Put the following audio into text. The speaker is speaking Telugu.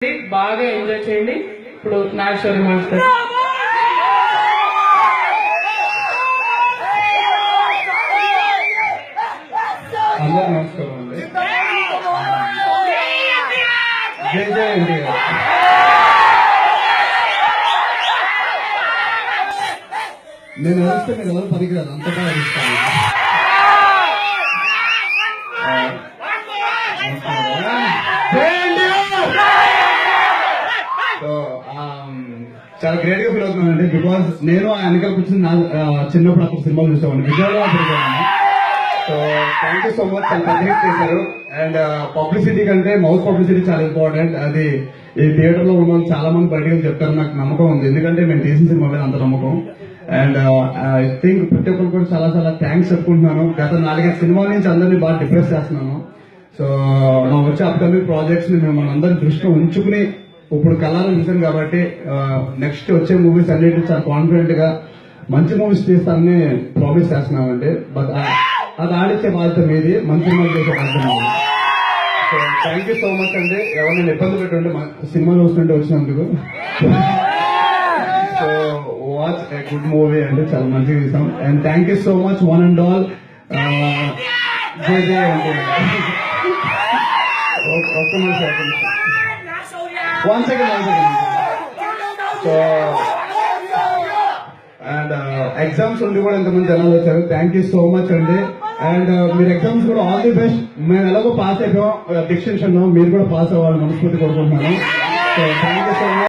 బాగా ఎంజాయ్ చేయండి. ఇప్పుడు నాగేశ్వరి మాస్టర్. అందరూ నమస్కారం అండి. జై జై ఎన్టీఆర్. నేను అరిస్తే మీరు ఎవరు పనికిరాదు, అంతటా అరుస్తాను. సో చాలా గ్రేట్ గా ఫీల్ అవుతున్నానండి. బికాస్ నేను ఆ వెనకాల కూర్చొని చిన్నప్పుడు అప్పుడు సినిమాలు చూసేవాడిని, విజయవాడలో తిరిగాను. So thank you so much. చాలా పబ్లిక్ చేశారు. అండ్ పబ్లిసిటీ కంటే మౌత్ పబ్లిసిటీ చాలా ఇంపార్టెంట్. అది ఈ థియేటర్ లో ఉన్న వాళ్ళు చాలా మంది బయటకు చెప్తారు, నాకు నమ్మకం ఉంది. ఎందుకంటే మేము తీసిన సినిమా మీద అంత నమ్మకం. అండ్ ఐ థింక్ ప్రతి ఒక్కరు కూడా చాలా చాలా థ్యాంక్స్ చెప్పుకుంటున్నాను. గత 4-5 సినిమాల నుంచి అందరినీ బాగా డిప్రెస్ చేస్తున్నాను. సో నా వచ్చే అప్కమింగ్ ప్రాజెక్ట్స్ ని మేము అందరి దృష్టిలో ఉంచుకుని ఇప్పుడు కలర్ చూసాం కాబట్టి నెక్స్ట్ వచ్చే మూవీస్ అన్నిటి చాలా కాన్ఫిడెంట్ గా మంచి మూవీస్ తీస్తానని ప్రామిస్ చేస్తున్నామండి. బట్ అది ఆడిచ్చే బాధ్యత మీది, మంచి సినిమాలు చేసే బాధ్యత మీది. So thank you so much అండి. ఎవరైనా ఇబ్బంది పెట్టుంటే సినిమా చూస్తుంటే వచ్చినందుకు. So watch a good movie అండి, చాలా మంచిగా తీసాం. And thank you so much one and all. జై జై అంటే ఒక్క నిమిషం. One second. So and exams ఉండి కూడా ఎంతమంది జనాలు వచ్చారు. థ్యాంక్ యూ సో మచ్ అండి. అండ్ మీరు ఎగ్జామ్స్ కూడా ఆల్ ది బెస్ట్. మేము ఎలాగో పాస్ అయిపోయాం డిస్టింక్షన్ లో, మీరు కూడా పాస్ అవ్వాలని మనస్ఫూర్తి కోరుకుంటున్నాను. So thank you so much.